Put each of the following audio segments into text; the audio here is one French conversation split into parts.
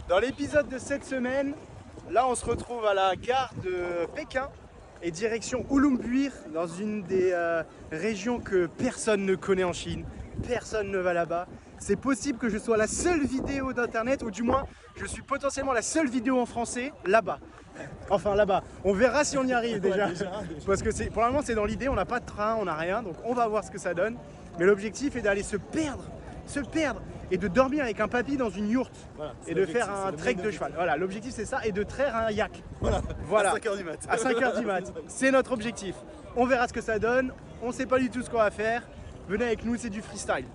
Dans l'épisode de cette semaine, là on se retrouve à la gare de Pékin et direction Ulumbur, dans une des régions que personne ne connaît en Chine. Personne ne va là-bas. C'est possible que je sois la seule vidéo d'internet, ou du moins je suis potentiellement la seule vidéo en français là-bas. Enfin là-bas, on verra si on y arrive déjà. Parce que pour le moment c'est dans l'idée, on n'a pas de train, on n'a rien, donc on va voir ce que ça donne. Mais l'objectif est d'aller se perdre et de dormir avec un papy dans une yourte, voilà, et de faire un trek de cheval. Voilà, l'objectif c'est ça, et de traire un yak. Voilà. À 5h du mat. À 5h du mat. C'est notre objectif. On verra ce que ça donne, on sait pas du tout ce qu'on va faire. Venez avec nous, c'est du freestyle.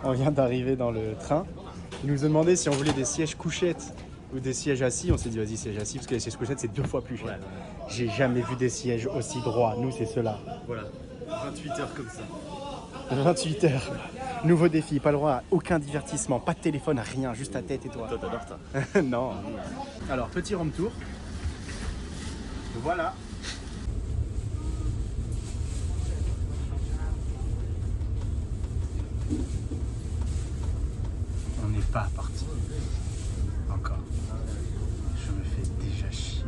On vient d'arriver dans le train. Ils nous ont demandé si on voulait des sièges couchettes ou des sièges assis. On s'est dit vas-y, sièges assis, parce que les sièges couchettes c'est 2 fois plus cher. Ouais. J'ai jamais vu des sièges aussi droits. Nous c'est ceux-là. Voilà, 28 heures comme ça. 28 heures. Nouveau défi, pas le droit à aucun divertissement, pas de téléphone, rien, juste ta tête et toi. Toi t'adores ça. Non. Alors, petit room tour. Voilà. On n'est pas parti. Encore. Je me fais déjà chier.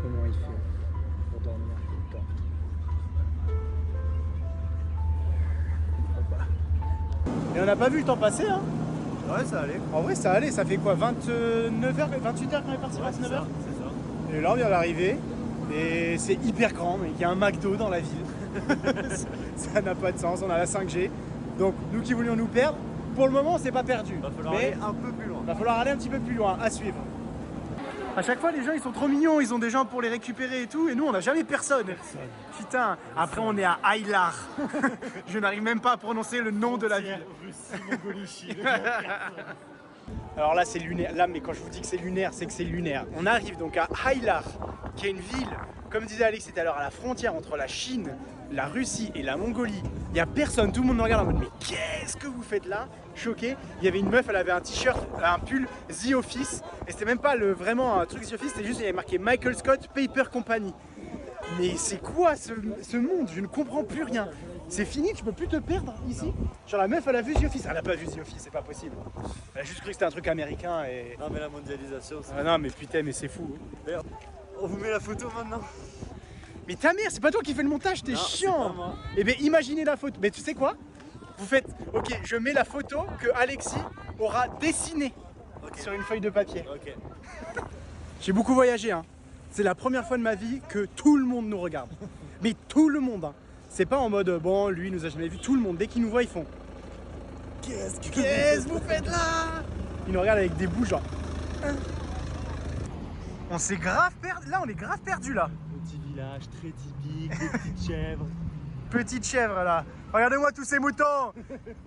Comment il fait pour dormir tout le temps. Et on n'a pas vu le temps passer, hein. Ouais, ça allait. En vrai, ça allait. Ça fait quoi, 29h, 28h qu'on est parti, 29h. C'est ça. Et là, on vient d'arriver. Et c'est hyper grand, mais il y a un McDo dans la ville. Ça n'a pas de sens, on a la 5G. Donc, nous qui voulions nous perdre, pour le moment, on s'est pas perdu. Va falloir aller un peu plus loin. Va falloir aller un petit peu plus loin, à suivre. À chaque fois, les gens ils sont trop mignons, ils ont des gens pour les récupérer et tout, et nous on n'a jamais personne. Putain, après on est à Hailar. Je n'arrive même pas à prononcer le nom de la ville. Alors là c'est lunaire, là mais quand je vous dis que c'est lunaire, c'est que c'est lunaire. On arrive donc à Hailar, qui est une ville, comme disait Alex, c'était alors à la frontière entre la Chine, la Russie et la Mongolie. Il n'y a personne, tout le monde nous regarde en mode mais qu'est-ce que vous faites là? Choqué. Il y avait une meuf, elle avait un t-shirt, un pull The Office, et c'était même pas vraiment un truc The Office, c'était juste, il y avait marqué Michael Scott Paper Company. Mais c'est quoi ce monde? Je ne comprends plus rien. C'est fini, tu peux plus te perdre ici. Genre la meuf elle a vu The Office, elle a pas vu The Office, c'est pas possible. Elle a juste cru que c'était un truc américain et... Non mais la mondialisation c'est... Ah non mais putain mais c'est fou. D'ailleurs, on vous met la photo maintenant. Mais ta mère, c'est pas toi qui fais le montage, t'es chiant. Eh bien imaginez la photo, mais tu sais quoi? Vous faites, ok, je mets la photo que Alexis aura dessinée sur une feuille de papier. Okay. J'ai beaucoup voyagé, hein. C'est la première fois de ma vie que tout le monde nous regarde. Mais tout le monde, hein. C'est pas en mode, bon, lui, il nous a jamais vu. Tout le monde, dès qu'ils nous voient, ils font qu'est-ce que vous faites là? Ils nous regardent avec des bouts, genre. On s'est grave perdu, là, on est grave perdu là. Petit village très typique, des petites chèvres. Petite chèvre là. Regardez-moi tous ces moutons.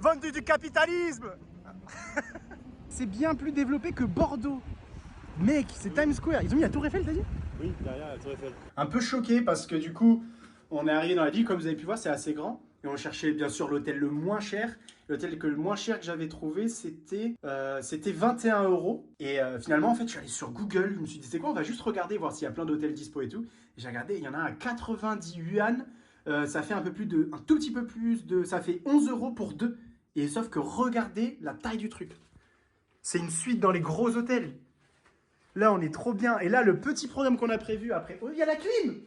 Vendus du capitalisme. C'est bien plus développé que Bordeaux. Mec, c'est Times Square. Ils ont mis la Tour Eiffel, t'as dit? Oui, derrière la Tour Eiffel. Un peu choqué parce que du coup, on est arrivé dans la ville, comme vous avez pu voir, c'est assez grand. Et on cherchait bien sûr l'hôtel le moins cher. L'hôtel le moins cher que j'avais trouvé, c'était 21 €. Et finalement, en fait, je suis allé sur Google. Je me suis dit, c'est quoi? On va juste regarder, voir s'il y a plein d'hôtels dispo et tout. Et j'ai regardé, il y en a un à 90 yuan. Ça fait un tout petit peu plus de... Ça fait 11 € pour 2. Et sauf que regardez la taille du truc. C'est une suite dans les gros hôtels. Là, on est trop bien. Et là, le petit programme qu'on a prévu après... Oh, il y a la clim!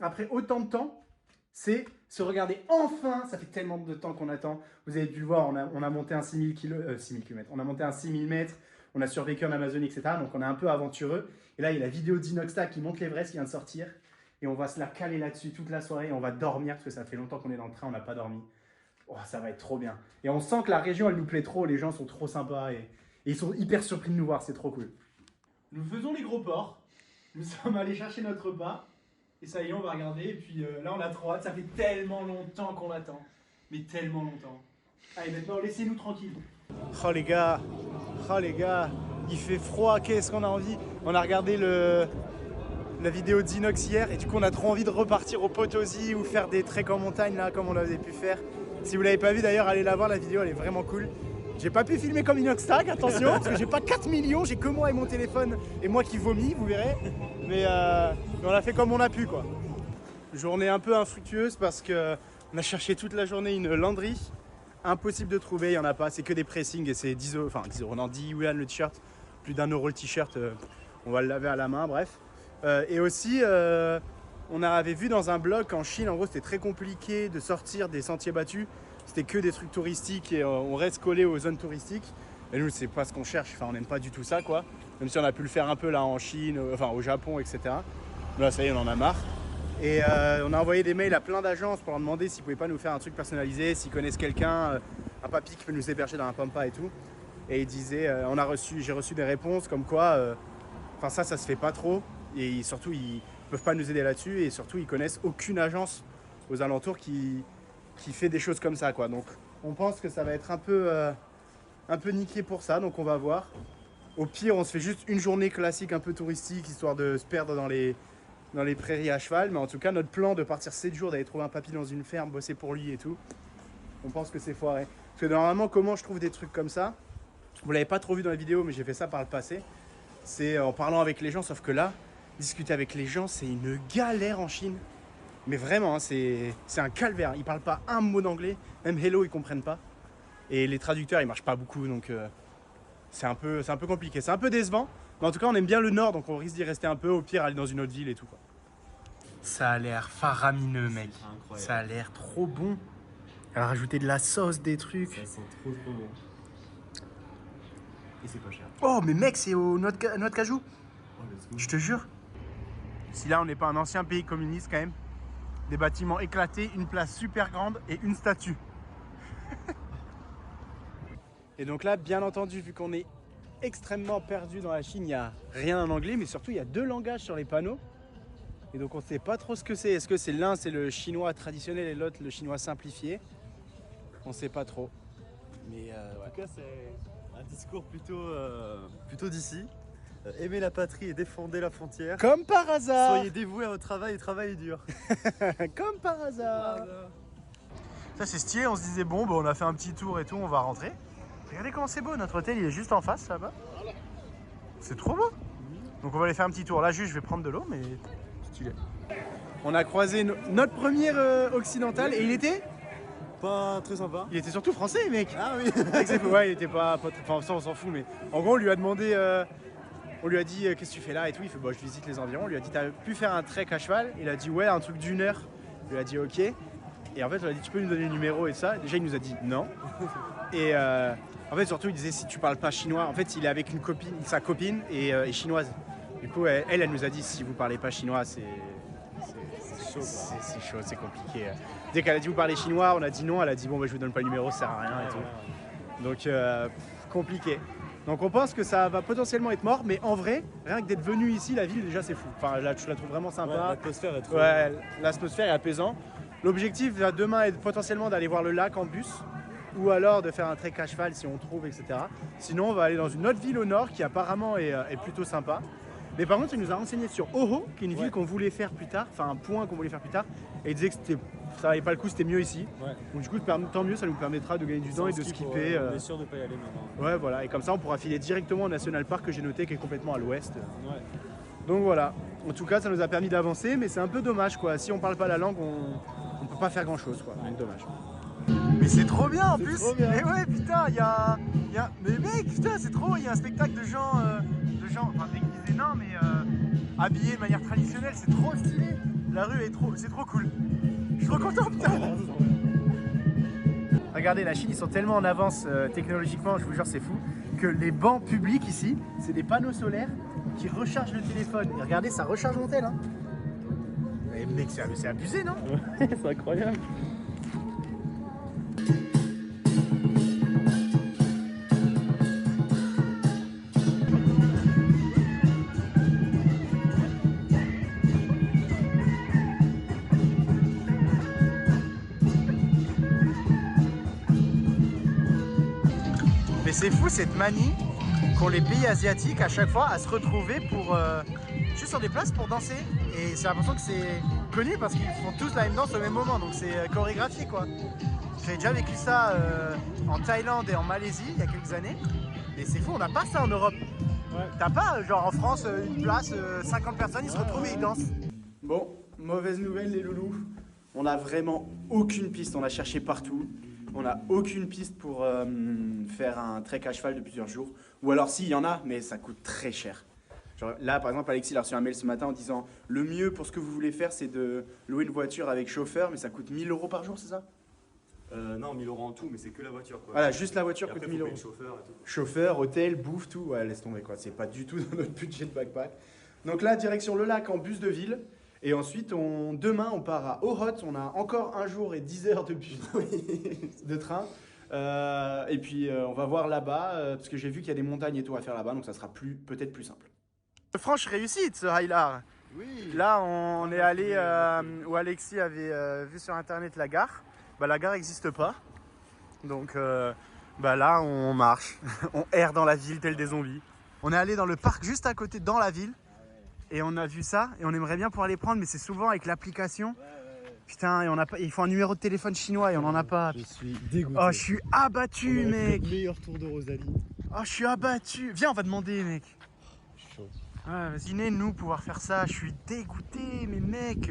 Après autant de temps, c'est se regarder enfin. Ça fait tellement de temps qu'on attend. Vous avez pu le voir, on a monté un 6000 km. On a monté un 6000 mètres. On a survécu en Amazonie, etc. Donc, on est un peu aventureux. Et là, il y a la vidéo d'Inoxta qui monte l'Everest qui vient de sortir. Et on va se la caler là-dessus toute la soirée. Et on va dormir parce que ça fait longtemps qu'on est dans le train. On n'a pas dormi. Oh, ça va être trop bien. Et on sent que la région, elle nous plaît trop. Les gens sont trop sympas. Et ils sont hyper surpris de nous voir. C'est trop cool. Nous faisons les gros ports. Nous sommes allés chercher notre repas. Et ça y est, on va regarder. Et puis là, on a trop hâte. Ça fait tellement longtemps qu'on l'attend. Mais tellement longtemps. Allez, maintenant, laissez-nous tranquilles. Oh les gars, il fait froid. Qu'est-ce qu'on a envie? On a regardé la vidéo d'Inox hier. Et du coup, on a trop envie de repartir au Potosi ou faire des treks en montagne, là, comme on avait pu faire. Si vous l'avez pas vu, d'ailleurs, allez la voir. La vidéo, elle est vraiment cool. J'ai pas pu filmer comme Inoxtag, attention, parce que j'ai pas 4 millions, j'ai que moi et mon téléphone et moi qui vomis, vous verrez. Mais on a fait comme on a pu, quoi. Journée un peu infructueuse parce qu'on a cherché toute la journée une landry. Impossible de trouver, il n'y en a pas, c'est que des pressings et c'est 10 euros, enfin 10 euros, non, 10 yuan le t-shirt, plus d'1 euro le t-shirt, on va le laver à la main, bref. Et aussi, on avait vu dans un blog qu'en Chine, en gros, c'était très compliqué de sortir des sentiers battus. C'était que des trucs touristiques et on reste collé aux zones touristiques. Et nous, c'est pas ce qu'on cherche, enfin, on n'aime pas du tout ça, quoi. Même si on a pu le faire un peu là en Chine, enfin au Japon, etc. Là, ça y est, on en a marre. Et on a envoyé des mails à plein d'agences pour leur demander s'ils pouvaient pas nous faire un truc personnalisé, s'ils connaissent quelqu'un, un papy qui peut nous héberger dans un pampa et tout. Et ils disaient, j'ai reçu des réponses comme quoi, enfin ça se fait pas trop. Et surtout, ils peuvent pas nous aider là-dessus. Et surtout, ils connaissent aucune agence aux alentours qui fait des choses comme ça, quoi. Donc on pense que ça va être un peu niqué pour ça, donc on va voir. Au pire, on se fait juste une journée classique un peu touristique, histoire de se perdre dans les prairies à cheval. Mais en tout cas, notre plan de partir 7 jours, d'aller trouver un papy dans une ferme, bosser pour lui et tout, on pense que c'est foiré. Parce que normalement, comment je trouve des trucs comme ça, vous l'avez pas trop vu dans la vidéo, mais j'ai fait ça par le passé, c'est en parlant avec les gens, sauf que là, discuter avec les gens, c'est une galère en Chine. Mais vraiment, hein, c'est un calvaire. Ils parlent pas un mot d'anglais, même hello, ils comprennent pas. Et les traducteurs, ils marchent pas beaucoup, donc c'est un peu compliqué. C'est un peu décevant, mais en tout cas, on aime bien le nord, donc on risque d'y rester un peu. Au pire, aller dans une autre ville et tout, quoi. Ça a l'air faramineux, mec. Incroyable. Ça a l'air trop bon. Alors, rajouter de la sauce, des trucs. Ça sent trop bon. Et c'est pas cher. Oh, mais mec, c'est au noix de cajou. Oh, let's go. Je te jure. Si là, on n'est pas un ancien pays communiste, quand même. Des bâtiments éclatés, une place super grande et une statue. Et donc là, bien entendu, vu qu'on est extrêmement perdu dans la Chine, il n'y a rien en anglais, mais surtout il y a 2 langages sur les panneaux. Et donc on ne sait pas trop ce que c'est. Est-ce que c'est l'un, c'est le chinois traditionnel et l'autre, le chinois simplifié? On ne sait pas trop. Mais En tout cas, c'est un discours plutôt d'ici. Aimez la patrie et défendez la frontière. comme par hasard. Soyez dévoués à votre travail et travaillez dur. Comme par hasard. Ça c'est stylé, on se disait bon, on a fait un petit tour et tout, on va rentrer. Regardez comment c'est beau, notre hôtel il est juste en face là-bas. C'est trop beau. Donc on va aller faire un petit tour. Là juste je vais prendre de l'eau, mais stylé. On a croisé notre premier occidental et il était Pas très sympa. surtout français, mec. Ah oui. Ouais, il était pas enfin ça on s'en fout, mais en gros on lui a demandé, on lui a dit qu'est-ce que tu fais là et tout. Il fait je visite les environs. On lui a dit t'as pu faire un trek à cheval? Il a dit ouais, un truc d'1 heure. Il lui a dit ok. Et en fait on a dit tu peux nous donner le numéro et ça. Déjà il nous a dit non. Et en fait surtout il disait si tu parles pas chinois. En fait il est avec sa copine et chinoise. Du coup elle nous a dit si vous parlez pas chinois c'est chaud, c'est compliqué. Dès qu'elle a dit vous parlez chinois, on a dit non. Elle a dit bon je vous donne pas le numéro, ça sert à rien et tout. Donc compliqué. Donc on pense que ça va potentiellement être mort, mais en vrai, rien que d'être venu ici, la ville déjà c'est fou. Enfin là, je la trouve vraiment sympa. Ouais, l'atmosphère est trop. Ouais, l'atmosphère est apaisant. L'objectif va demain être potentiellement d'aller voir le lac en bus, ou alors de faire un trek à cheval si on trouve, etc. Sinon on va aller dans une autre ville au nord qui apparemment est plutôt sympa. Mais par contre il nous a renseigné sur Oho, qui est une ville qu'on voulait faire plus tard, enfin un point qu'on voulait faire plus tard, et il disait que ça valait pas le coup, c'était mieux ici. Ouais. Donc du coup tant mieux, ça nous permettra de gagner du temps et de skipper. On est sûr de pas y aller maintenant. Ouais voilà, et comme ça on pourra filer directement au National Park que j'ai noté qui est complètement à l'ouest. Ouais. Donc voilà, en tout cas ça nous a permis d'avancer, mais c'est un peu dommage quoi. Si on parle pas la langue, on peut pas faire grand chose quoi, donc dommage. Mais c'est trop bien en plus. Trop bien. Mais ouais putain, il y a... Mais mec, putain c'est trop, il y a un spectacle de gens, enfin déguisés non mais habillés de manière traditionnelle, c'est trop stylé. La rue c'est trop cool. Je suis trop content putain. Regardez, la Chine, ils sont tellement en avance technologiquement, je vous jure, c'est fou, que les bancs publics ici, c'est des panneaux solaires qui rechargent le téléphone. Et regardez, ça recharge mon tel. Hein. Mais mec, c'est abusé, non? C'est incroyable. c'est fou cette manie qu'ont les pays asiatiques à chaque fois à se retrouver pour juste sur des places pour danser. Et j'ai l'impression que c'est connu parce qu'ils font tous la même danse au même moment, donc c'est chorégraphié quoi. J'ai déjà vécu ça en Thaïlande et en Malaisie il y a quelques années. Et c'est fou, on n'a pas ça en Europe. Ouais. T'as pas genre en France une place, 50 personnes ils se retrouvent et ils dansent. Bon, mauvaise nouvelle les loulous. On n'a vraiment aucune piste, on a cherché partout. On n'a aucune piste pour faire un trek à cheval de plusieurs jours. Ou alors si, il y en a, mais ça coûte très cher. Genre, là, par exemple, Alexis a reçu un mail ce matin en disant « Le mieux pour ce que vous voulez faire, c'est de louer une voiture avec chauffeur, mais ça coûte 1000 € par jour, c'est ça ?» Non, 1000 € en tout, mais c'est que la voiture. Quoi. Voilà, juste la voiture coûte coûte 1000 €. Chauffeur, et tout. Chauffeur, hôtel, bouffe, tout. Ouais, laisse tomber quoi. C'est pas du tout dans notre budget de backpack. Donc là, direction le lac en bus de ville. Et ensuite, demain, on part à Ohot. On a encore un jour et 10 heures de bus de train. Et puis, on va voir là-bas, parce que j'ai vu qu'il y a des montagnes et tout à faire là-bas. Donc ça sera peut-être plus simple. Franche réussite, ce Highlar. Oui. Là, on est allé où Alexis avait vu sur internet la gare. Bah, la gare n'existe pas. Donc bah, là, on marche. On erre dans la ville tel des zombies. On est allé dans le parc juste à côté, dans la ville. Et on a vu ça. Et on aimerait bien pouvoir les prendre, mais c'est souvent avec l'application. Putain, et on a pas, il faut un numéro de téléphone chinois et on n'en a pas. Je suis dégoûté. Oh, je suis abattu, mec. Le meilleur tour de Rosalie. Oh, je suis abattu. Viens, on va demander, mec. Je suis chaud. Ouais, vas-y, nous pouvoir faire ça. Je suis dégoûté, mais mec.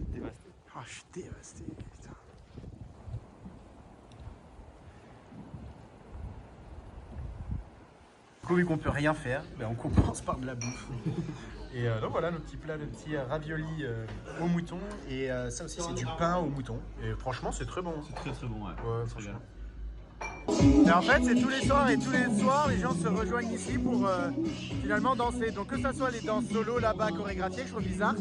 Dévasté. Oh, je suis dévasté. Putain. Du coup, vu qu'on peut rien faire, ben, on compense par de la bouffe. Et donc voilà, nos petits plats, le petit ravioli au mouton. Et ça aussi, c'est du pain au mouton. Et franchement, c'est très bon. C'est très très bon, ouais. Ouais, franchement. Et en fait, c'est tous les soirs et tous les soirs, les gens se rejoignent ici pour finalement danser. Donc que ça soit les danses solo là-bas chorégraphiées, je trouve bizarre.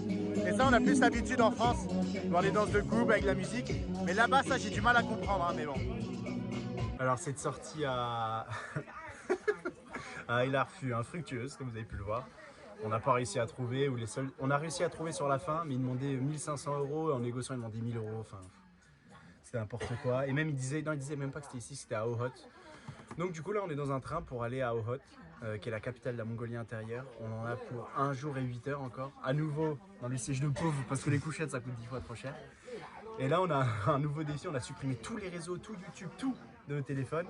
Et ça, on a plus l'habitude en France, voir les danses de couple avec la musique. Mais là-bas, ça, j'ai du mal à comprendre, hein, mais bon. Alors cette sortie à Highlar fut infructueuse, comme vous avez pu le voir. On n'a pas réussi à trouver, ou on a réussi à trouver sur la fin, mais ils demandaient 1500 €, et en négociant ils demandaient 1000 €. Enfin, c'était n'importe quoi. Et même ils disaient même pas que c'était ici, c'était à Ohot. Donc du coup là on est dans un train pour aller à Ohot, qui est la capitale de la Mongolie intérieure. On en a pour 1 jour et 8 heures encore. À nouveau dans les sièges de pauvres parce que les couchettes ça coûte 10 fois trop cher. Et là on a un nouveau défi, on a supprimé tous les réseaux, tout YouTube, tout de nos téléphones.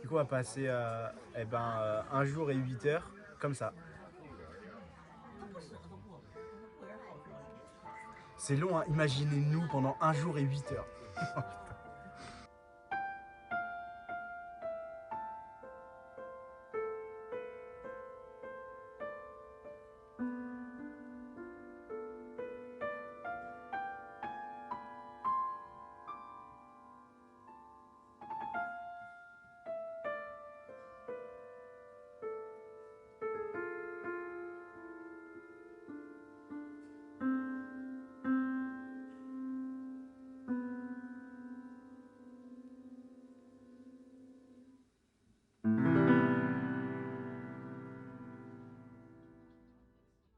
Du coup on va passer 1 jour et 8 heures comme ça. C'est long, hein. Imaginez-nous pendant 1 jour et 8 heures.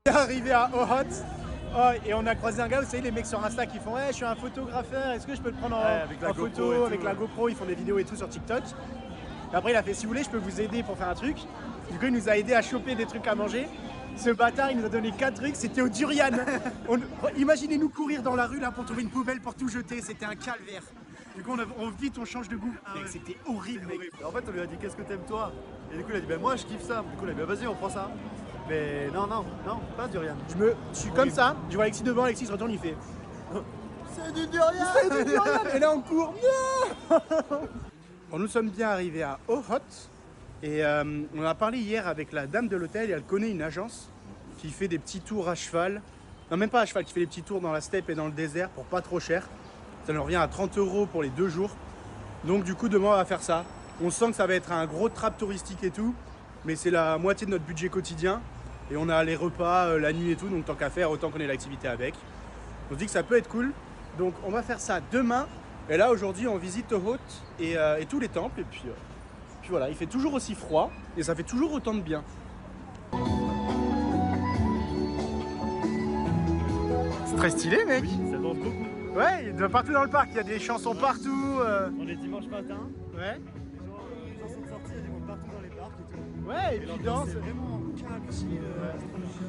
Arrivé à Ohot et on a croisé un gars, vous savez les mecs sur Insta qui font ouais je suis un photographeur, est-ce que je peux te prendre en photo avec la GoPro, ils font des vidéos et tout sur TikTok. Et après il a fait si vous voulez je peux vous aider pour faire un truc. Du coup il nous a aidé à choper des trucs à manger. Ce bâtard il nous a donné 4 trucs, c'était au durian. Imaginez-nous courir dans la rue là pour trouver une poubelle pour tout jeter, c'était un calvaire. Du coup on change de goût. Mec, c'était horrible mec. En fait on lui a dit qu'est-ce que t'aimes toi? Et du coup il a dit ben moi je kiffe ça. Du coup il a dit vas-y on prend ça. Mais non, pas durian. Je suis comme ça, je vois Alexis devant, Alexis se retourne, il fait c'est du durian. C'est du durian. Et là on court. Bon, nous sommes bien arrivés à Ohot et on a parlé hier avec la dame de l'hôtel et elle connaît une agence qui fait des petits tours à cheval. Non même pas à cheval, qui fait des petits tours dans la steppe et dans le désert pour pas trop cher. Ça nous revient à 30 € pour les 2 jours. Donc du coup demain on va faire ça. On sent que ça va être un gros trap touristique et tout. Mais c'est la moitié de notre budget quotidien. Et on a les repas la nuit et tout, donc tant qu'à faire, autant qu'on ait l'activité avec. On se dit que ça peut être cool. Donc on va faire ça demain. Et là aujourd'hui on visite Ohot et tous les temples. Et puis voilà, il fait toujours aussi froid et ça fait toujours autant de bien. C'est très stylé mec. Oui, ça danse beaucoup. Ouais, partout dans le parc, il y a des chansons partout. On est dimanche matin. Ouais. Les chansons de sortie, il y a des mots partout. parc et tout. Ouais, et puis danse. C'est vraiment calme ici.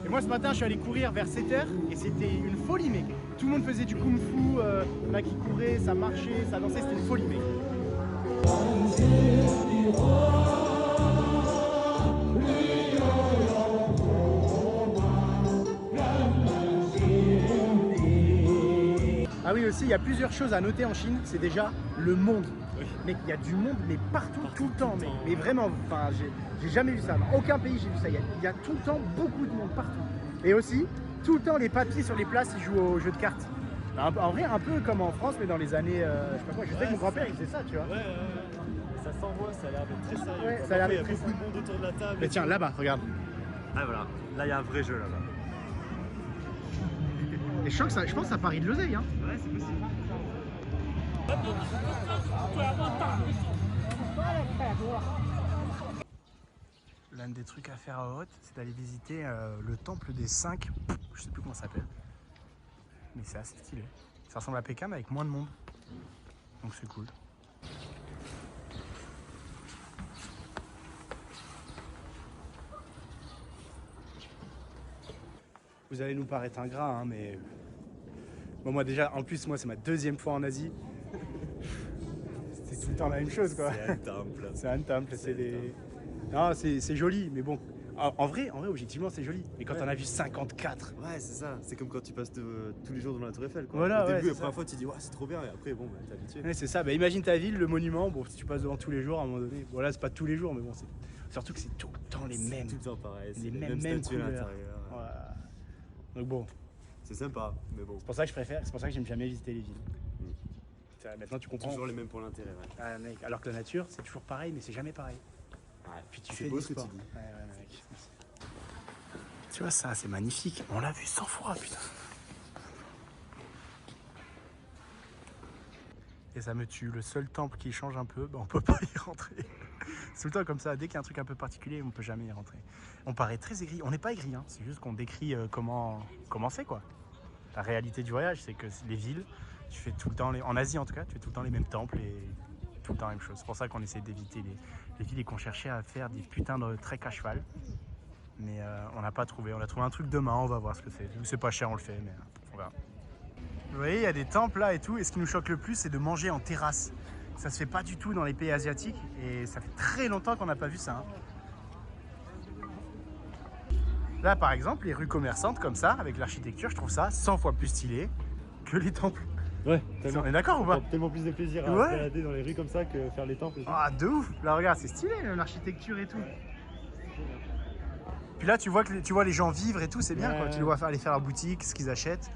Et moi ce matin je suis allé courir vers 7h et c'était une folie mec. Tout le monde faisait du kung fu, il y en a qui couraient, ça marchait, ça dansait, c'était une folie mec. Ah oui aussi, il y a plusieurs choses à noter en Chine, c'est déjà le monde. Oui. Mec, il y a du monde, mais partout, tout le temps, mec. Mais vraiment, enfin, j'ai jamais vu ça. Dans aucun pays j'ai vu ça. Il y a tout le temps beaucoup de monde partout. Et aussi, tout le temps, les papiers sur les places, ils jouent aux jeux de cartes. En vrai, un peu comme en France, mais dans les années, je sais pas quoi. Je sais que mon grand-père, il faisait ça, tu vois. Ouais. Ça s'envoie, ça a l'air d'être très sérieux. Ouais, ça a l'air Il y a d'être très beaucoup de monde autour de la table. Mais tiens, là-bas, regarde. Ah voilà, là il y a un vrai jeu là-bas. Et je pense que ça parie de l'oseille, hein. Ouais, c'est possible. L'un des trucs à faire à Hoth, c'est d'aller visiter le temple des 5. Je sais plus comment ça s'appelle. Mais c'est assez stylé. Ça ressemble à Pékin, mais avec moins de monde. Donc c'est cool. Vous allez nous paraître ingrat, hein, mais bon, moi déjà, en plus, moi c'est ma deuxième fois en Asie. C'est tout le temps la même chose, quoi. C'est un temple. C'est un temple, c'est des... Non, c'est joli, mais bon. En vrai, objectivement, c'est joli. Mais quand Ouais. on a vu 54, Ouais, c'est ça. C'est comme quand tu passes tous les jours devant la Tour Eiffel. Quoi. Voilà, Au ouais, début, c'est la première ça. fois, tu dis, ouais, c'est trop bien. Et après, bon, bah, t'es habitué. ouais, c'est ça. Bah, imagine ta ville, le monument. Bon, si tu passes devant tous les jours, à un moment donné. Bon, là, c'est pas tous les jours, mais bon, c'est surtout que c'est tout le temps les C'est mêmes. tout le temps pareil. Les C'est mêmes statues à couleurs. l'intérieur. Voilà. Donc bon, C'est sympa, mais bon. c'est pour ça que je préfère. C'est pour ça que j'aime jamais visiter les villes. Maintenant, tu comprends. Toujours les mêmes pour l'intérêt, ouais. Ah, mec, alors que la nature, c'est toujours pareil, mais c'est jamais pareil. Ouais. Puis tu C'est fais beau du ce que sport. tu dis. Ouais, mec. Tu vois ça, c'est magnifique. On l'a vu 100 fois, putain. Et ça me tue. Le seul temple qui change un peu, bah, on peut pas y rentrer. C'est tout le temps comme ça. Dès qu'il y a un truc un peu particulier, on peut jamais y rentrer. On paraît très aigri. On n'est pas aigri, hein. C'est juste qu'on décrit comment c'est, quoi. La réalité du voyage, c'est que les villes, tu fais tout le temps, en Asie en tout cas, tu fais tout le temps les mêmes temples et tout le temps la même chose. C'est pour ça qu'on essaie d'éviter les villes et qu'on cherchait à faire des putains de trek à cheval. Mais on n'a pas trouvé. On a trouvé un truc demain, on va voir ce que c'est. Vu que c'est pas cher, on le fait, mais on verra. Vous voyez, il y a des temples là et tout. Et ce qui nous choque le plus, c'est de manger en terrasse. Ça se fait pas du tout dans les pays asiatiques. Et ça fait très longtemps qu'on n'a pas vu ça. Hein. Là, par exemple, les rues commerçantes comme ça, avec l'architecture, je trouve ça 100 fois plus stylé que les temples. Ouais, On est d'accord ou pas? tellement plus de plaisir à Ouais. balader dans les rues comme ça que faire les temples. Ah, de ouf! Là, regarde, c'est stylé, l'architecture et tout. Puis là, tu vois les gens vivre et tout, c'est bien, Ouais, quoi. ouais. Tu les vois aller faire la boutique, ce qu'ils achètent.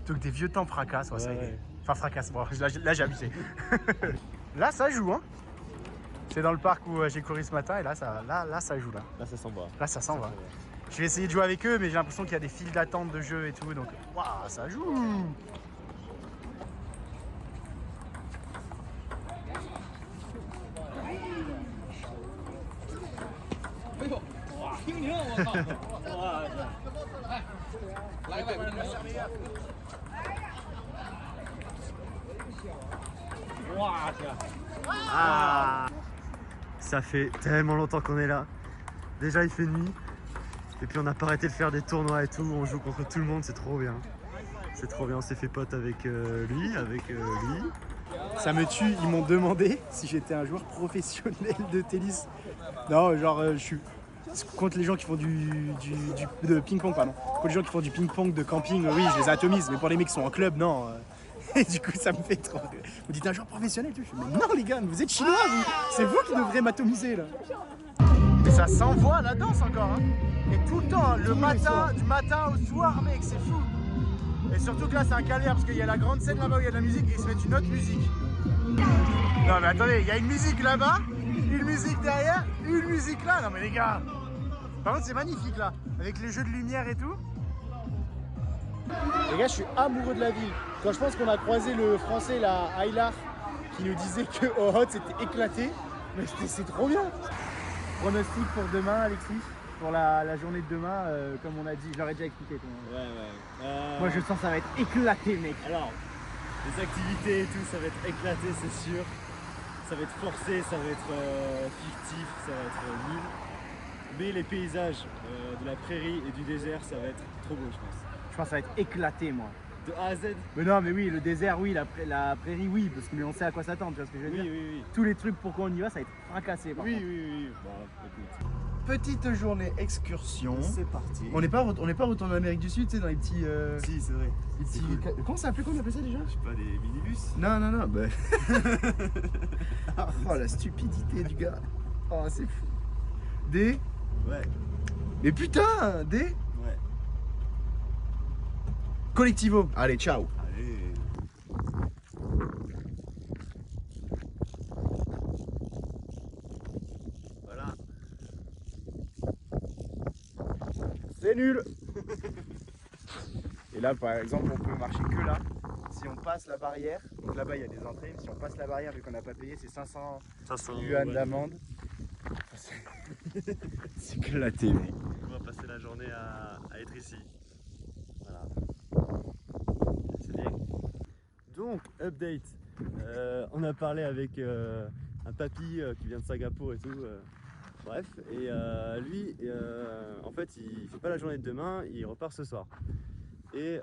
Plutôt que des vieux temples fracassent, ça y est. Ouais. Enfin, fracasse, bon, là j'ai abusé. Là, ça joue, hein. C'est dans le parc où j'ai couru ce matin et là, ça joue, là. Là, ça s'en va. Là, ça s'en va. Je vais essayer de jouer avec eux, mais j'ai l'impression qu'il y a des files d'attente de jeux et tout, donc waouh, ça joue. Ah, ça fait tellement longtemps qu'on est là. Déjà il fait nuit. Et puis on n'a pas arrêté de faire des tournois et tout. On joue contre tout le monde, c'est trop bien. C'est trop bien, on s'est fait pote avec lui, Ça me tue, ils m'ont demandé si j'étais un joueur professionnel de tennis. Non, genre je suis contre les gens qui font de ping-pong, pardon. Contre les gens qui font du ping-pong de camping, oui, je les atomise, mais pour les mecs qui sont en club, non. Et du coup, ça me fait trop. Vous dites un joueur professionnel, tu fais, mais non les gars, vous êtes chinois, vous. C'est vous qui devrez m'atomiser là. Mais ça s'envoie la danse encore, hein. Et tout le temps, hein, du matin au soir, mec, c'est fou. Et surtout que là, c'est un calvaire parce qu'il y a la grande scène là-bas où il y a de la musique et ils se mettent une autre musique. Non, mais attendez, il y a une musique là-bas, une musique derrière, une musique là. Non, mais les gars, par contre, c'est magnifique là, avec les jeux de lumière et tout. Les gars, je suis amoureux de la ville. Quand je pense qu'on a croisé le français, là, Aylar, qui nous disait que Hoth c'était éclaté, mais c'est trop bien. Pronostic pour demain, Alexis? Pour la journée de demain, comme on a dit, je leur ai déjà expliqué. Ouais. Moi je sens que ça va être éclaté, mec. Alors, les activités et tout, ça va être éclaté, c'est sûr. Ça va être forcé, ça va être fictif, ça va être nul. Mais les paysages de la prairie et du désert, ça va être trop beau, je pense. Je pense que ça va être éclaté, moi. De A à Z. Mais non, mais oui, le désert, oui, la prairie, oui, parce que mais on sait à quoi s'attendre, tu vois ce que je veux dire. Oui. Tous les trucs pourquoi on y va, ça va être fracassé. Par contre. Oui. Bon, écoute. Petite journée excursion. C'est parti. On n'est pas retourné en Amérique du Sud, tu sais, dans les petits. Si, c'est vrai. les petits- cool. Comment ça s'appelait, qu'on appelait ça déjà? Je sais pas, des minibus. Non, bah. Oh la stupidité du gars. Oh, c'est fou. Des. Ouais. Mais putain, des. Ouais. Collectivo. Allez, ciao. Allez. Voilà. C'est nul. Et là, par exemple, on peut marcher que là. Si on passe la barrière, donc là-bas il y a des entrées, mais si on passe la barrière vu qu'on n'a pas payé, c'est 500 yuan d'amende. C'est éclaté, mec. On va passer la journée à être ici. Voilà. C'est bien. Donc, update. On a parlé avec un papy qui vient de Singapour et tout. Bref, et lui, en fait, il fait pas la journée de demain, il repart ce soir. Et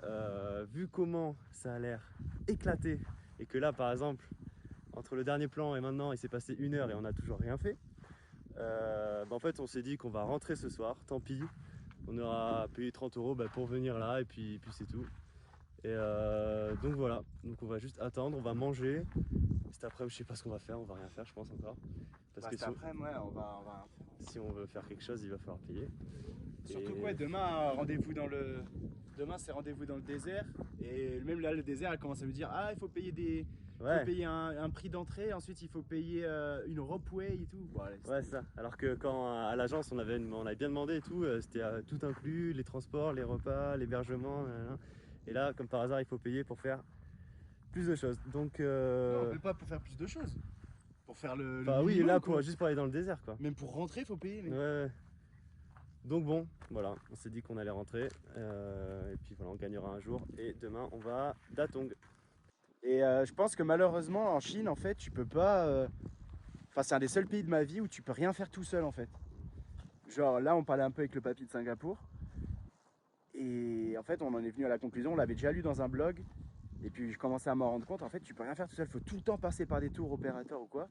vu comment ça a l'air éclaté, et que là, par exemple, entre le dernier plan et maintenant, il s'est passé 1 heure et on n'a toujours rien fait, en fait, on s'est dit qu'on va rentrer ce soir, tant pis. On aura payé 30 € pour venir là, et puis c'est tout. Et donc voilà, donc on va juste attendre, on va manger. Cet après-midi, je sais pas ce qu'on va faire, on va rien faire, je pense encore. Parce que si on veut faire quelque chose, il va falloir payer. Surtout que ouais, demain, rendez-vous dans le. Demain, c'est rendez-vous dans le désert. Et même là, le désert, elle commence à me dire ah, il faut payer des. Ouais. Il faut payer un prix d'entrée, ensuite il faut payer une ropeway et tout. Bon, allez, Ouais, ça. Alors que quand à l'agence on avait bien demandé et tout, c'était tout inclus, les transports, les repas, l'hébergement. Et là, comme par hasard, il faut payer pour faire plus de choses. Donc. Non, on peut pas pour faire plus de choses. Pour faire le. Bah oui, minimum, là quoi. juste pour aller dans le désert, quoi. Même pour rentrer, il faut payer. Mec. Ouais. Donc bon, voilà, on s'est dit qu'on allait rentrer. Et puis voilà, on gagnera un jour. Et demain, on va à Datong. Et je pense que malheureusement en Chine en fait tu peux pas. Enfin c'est un des seuls pays de ma vie où tu peux rien faire tout seul en fait. Genre là on parlait un peu avec le papy de Singapour. Et en fait on en est venu à la conclusion, on l'avait déjà lu dans un blog. Et puis je commençais à m'en rendre compte, en fait tu peux rien faire tout seul, il faut tout le temps passer par des tours opérateurs ou quoi.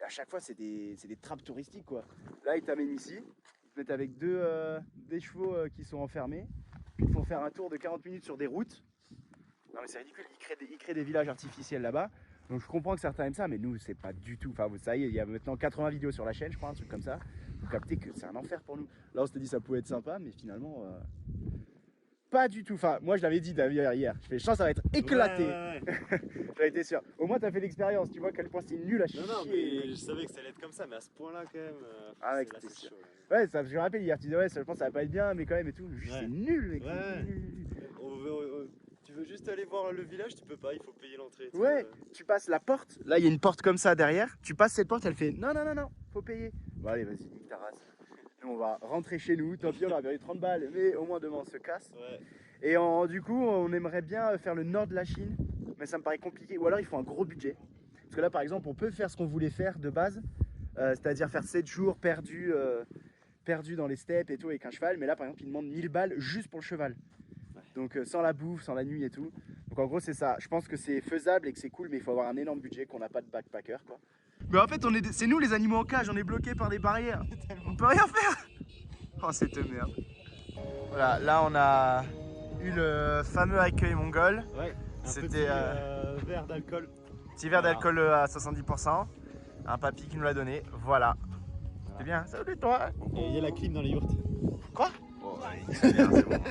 Et à chaque fois c'est des trappes touristiques quoi. Là ils t'amènent ici, ils te mettent avec des chevaux qui sont enfermés. Puis ils te font faire un tour de 40 minutes sur des routes. Non mais c'est ridicule, ils créent des villages artificiels là-bas. Donc je comprends que certains aiment ça, mais nous c'est pas du tout. Enfin ça y est, il y a maintenant 80 vidéos sur la chaîne, je crois, un truc comme ça. Vous captez que c'est un enfer pour nous. Là on s'était dit ça pouvait être sympa, mais finalement pas du tout. Enfin moi je l'avais dit d'ailleurs hier. Je fais chance ça va être éclaté. Ouais. J'en étais sûr. Au moins t'as fait l'expérience, tu vois à quel point c'est nul à chier. Non, mais je savais que ça allait être comme ça, mais à ce point-là, quand même. Ah ouais, c'est c'était assez sûr. chaud, là. Ouais, ça, je me rappelle hier, tu disais ouais, je pense que ça va pas être bien, mais quand même et tout. C'est nul, mec. Ouais. Nul. Tu veux juste aller voir le village, tu peux pas, il faut payer l'entrée. et tout, Ouais, tu passes la porte. Là, il y a une porte comme ça derrière. Tu passes cette porte, elle fait non, faut payer. Bon, allez, vas-y, nique ta race. Nous, on va rentrer chez nous. Tant pis, on a perdu 30 balles, mais au moins demain, on se casse. Ouais. Et du coup, on aimerait bien faire le nord de la Chine, mais ça me paraît compliqué. Ou alors, il faut un gros budget. Parce que là, par exemple, on peut faire ce qu'on voulait faire de base, c'est-à-dire faire 7 jours perdus dans les steppes et tout avec un cheval. Mais là, par exemple, ils demandent 1000 balles juste pour le cheval. Donc sans la bouffe, sans la nuit et tout. Donc en gros c'est ça. Je pense que c'est faisable et que c'est cool, mais il faut avoir un énorme budget qu'on n'a pas de backpacker quoi. Mais en fait c'est nous les animaux en cage, on est bloqués par des barrières. On peut rien faire. Oh cette merde. Voilà, là on a eu le fameux accueil mongol. Ouais. C'était verre d'alcool. petit verre d'alcool à 70%. Un papy qui nous l'a donné. Voilà. C'est bien. Salut toi. Et il y a la clim dans les yurts. Quoi? Oh, allez, c'est bien, c'est bon.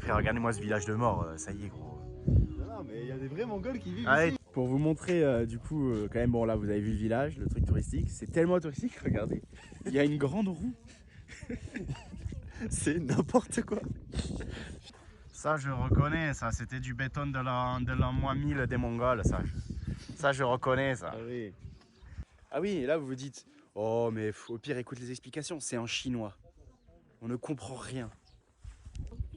Frère, regardez-moi ce village de mort, ça y est gros. Non, mais il y a des vrais Mongols qui vivent Allez, ici. pour vous montrer du coup, quand même, bon là vous avez vu le village, le truc touristique, c'est tellement touristique, regardez. Il y a une grande roue. C'est n'importe quoi. Ça je reconnais, ça c'était du béton de l'an moins 1000 des Mongols, ça je reconnais ça. Ah oui. Ah oui, et là vous vous dites, oh mais au pire écoute les explications, c'est en chinois. On ne comprend rien.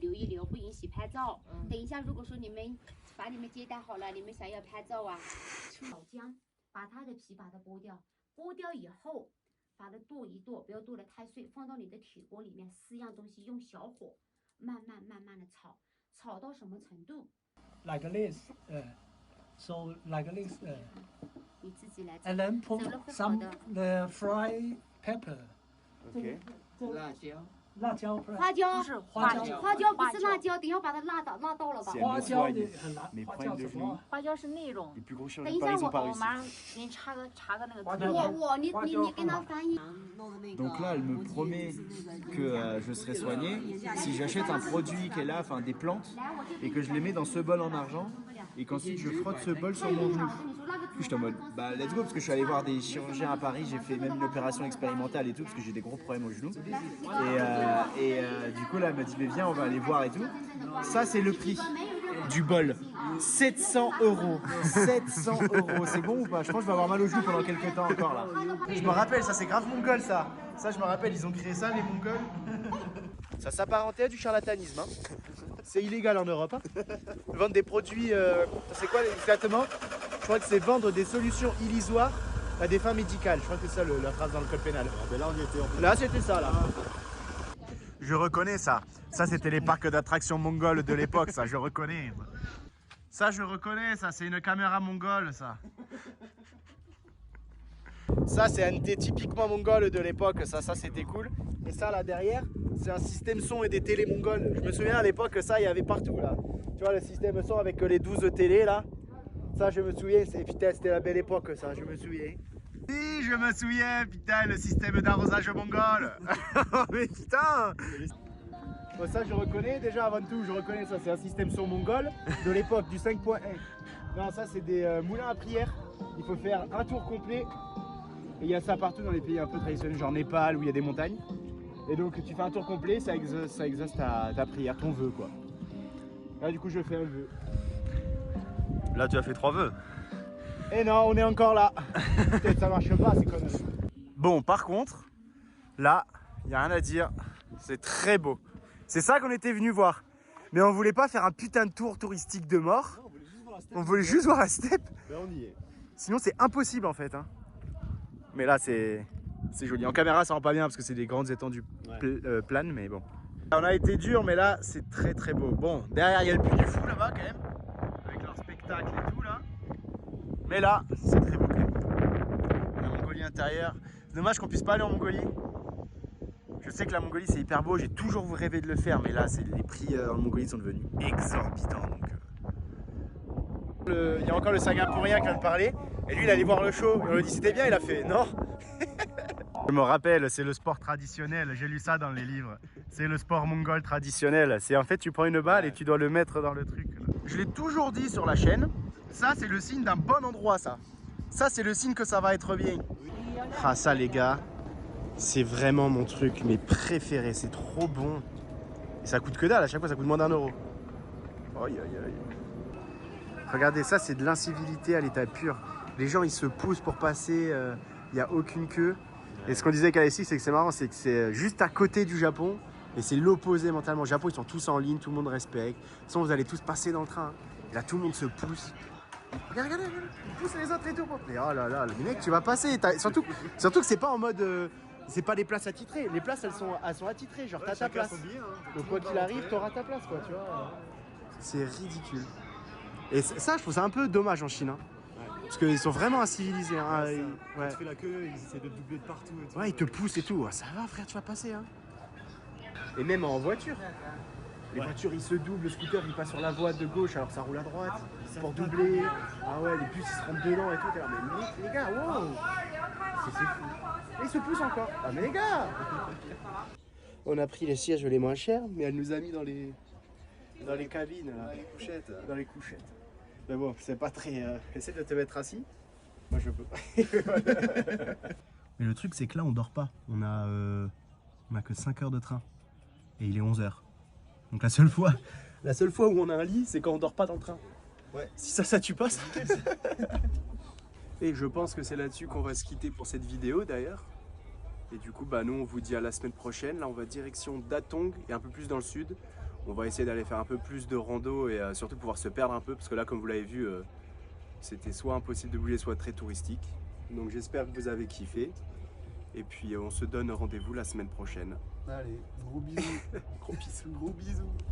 留一留，不允许拍照。等一下，如果说你们把你们接待好了，你们想要拍照啊，老姜把它的皮把它剥掉，剥掉以后把它剁一剁，不要剁得太碎，放到你的铁锅里面，4样东西用小火慢慢的炒，炒到什么程度？ like this, so like this, 你自己来炒。 and then put 整了会好 some 的。 the fried pepper, Ok. 辣椒 fried. 花椒不是花椒，花椒不是辣椒，等一下把它辣到了吧。C'est 花椒 nettoie 的很难， mes 花 problèmes 椒 de 什么 genoux.？花椒是那种 Les plus gros chiens 等 du 一下 Paris sont 我 par 我 ici. 马上给你插个那个花图椒你给他翻译。 Donc là, elle me promet que je serai soigné si j'achète un produit qu'elle a, enfin des plantes, et que je les mets dans ce bol en argent, et qu'ensuite je frotte ce bol sur mon genou. Puis j'étais en mode, bah let's go, parce que je suis allé voir des chirurgiens à Paris, j'ai fait même une opération expérimentale et tout, parce que j'ai des gros problèmes au genou. Et du coup là, elle m'a dit, mais viens, on va aller voir et tout. Ça, c'est le prix du bol. 700 €. 700 €. C'est bon ou pas? Je pense que je vais avoir mal au genou pendant quelques temps encore là. Je me rappelle, ça c'est grave mongol ça. Ça je me rappelle, ils ont créé ça les mongols. Ça s'apparentait à du charlatanisme. Hein. C'est illégal en Europe. Hein. Vendre des produits, c'est quoi exactement? Je crois que c'est vendre des solutions illusoires à des fins médicales. Je crois que c'est ça la phrase dans le code pénal. Là on y était. Là c'était ça là. Je reconnais ça. Ça c'était les parcs d'attractions mongols de l'époque, ça je reconnais. Ça je reconnais, ça c'est une caméra mongole ça. Ça c'est un thé typiquement mongol de l'époque, ça c'était cool. Et ça là derrière, c'est un système son et des télés mongols. Je me souviens à l'époque que ça il y avait partout là. Tu vois le système son avec les 12 télés là. Ça je me souviens, putain c'était la belle époque ça, je me souviens. Oui je me souviens, putain le système d'arrosage mongol. Mais putain. Bon, ça je reconnais déjà avant tout, je reconnais ça, c'est un système son mongol de l'époque du 5.1. Non ça c'est des moulins à prière, il faut faire un tour complet. Et il y a ça partout dans les pays un peu traditionnels, genre Népal où il y a des montagnes. Et donc tu fais un tour complet, ça exauce ta prière, ton vœu quoi. Là du coup je fais un vœu. Là, tu as fait 3 vœux. Et non, on est encore là. Peut-être ça marche pas, c'est conneries. Bon, par contre, là, il n'y a rien à dire. C'est très beau. C'est ça qu'on était venu voir. Mais on voulait pas faire un putain de tour touristique de mort. On voulait juste voir la steppe. Ben on y est. Sinon, c'est impossible en fait. Hein. Mais là, c'est joli. En caméra, ça rend pas bien parce que c'est des grandes étendues planes, mais bon. On a été dur, mais là, c'est très très beau. Bon, derrière, il y a le Puy du Fou là-bas quand même. Avec leur spectacle et tout là. Mais là, c'est très beau quand même. La Mongolie intérieure. C'est dommage qu'on puisse pas aller en Mongolie. Je sais que la Mongolie c'est hyper beau, j'ai toujours rêvé de le faire, mais là les prix en Mongolie sont devenus exorbitants. Donc, il y a encore le Singapourien qui vient de parler, et lui il allait voir le show, et on lui dit c'était bien, il a fait non. Je me rappelle, c'est le sport traditionnel, j'ai lu ça dans les livres. C'est le sport mongol traditionnel. C'est en fait tu prends une balle et tu dois le mettre dans le truc. Là. Je l'ai toujours dit sur la chaîne, ça c'est le signe d'un bon endroit ça. Ça c'est le signe que ça va être bien. Ah ça les gars, c'est vraiment mon truc, mes préférés, c'est trop bon. Et ça coûte que dalle, à chaque fois ça coûte moins d'1 €. Aïe aïe aïe. Regardez, ça c'est de l'incivilité à l'état pur. Les gens ils se poussent pour passer, il n'y a aucune queue. Et ce qu'on disait avec Alessi, c'est que c'est marrant, c'est que c'est juste à côté du Japon. Et c'est l'opposé mentalement. Au Japon ils sont tous en ligne, tout le monde respecte. Sinon vous allez tous passer dans le train. Et là tout le monde se pousse. Regardez, ils poussent les autres et tout. Et oh là là, les mecs tu vas passer. Surtout que c'est pas en mode... c'est pas des places attitrées, les places elles sont attitrées, genre t'as ta place. Donc quoi qu'il arrive, t'auras ta place quoi, tu vois. C'est ridicule. Et ça, je trouve ça un peu dommage en Chine. Hein. Parce qu'ils sont vraiment incivilisés. Hein. Tu fais la queue, ils essaient de te doubler de partout. Et tout. Ouais, ils te poussent et tout. Ça va frère, tu vas passer. Hein. Et même en voiture. Les voitures ils se doublent, le scooter il passe sur la voie de gauche alors que ça roule à droite pour doubler. Ah ouais, les bus ils se rentrent dedans et tout. T'es là, mais les gars, wow, c'est fou. Et ils se poussent encore. Ah mais les gars. On a pris les sièges les moins chers, mais elle nous a mis dans les cabines, là. Dans les couchettes. Mais bon, c'est pas très... Essaie de te mettre assis. Moi je peux pas. Mais le truc c'est que là on dort pas. On a que 5 heures de train. Et il est 11 h. Donc la seule fois où on a un lit, c'est quand on dort pas dans le train. Ouais. Si ça tue pas, ça. Et je pense que c'est là-dessus qu'on va se quitter pour cette vidéo d'ailleurs. Et du coup, bah nous on vous dit à la semaine prochaine. Là on va direction Datong et un peu plus dans le sud. On va essayer d'aller faire un peu plus de rando et surtout pouvoir se perdre un peu parce que là comme vous l'avez vu, c'était soit impossible de bouger, soit très touristique. Donc j'espère que vous avez kiffé. Et puis on se donne rendez-vous la semaine prochaine. Allez, gros bisous. Gros bisous. Gros bisous.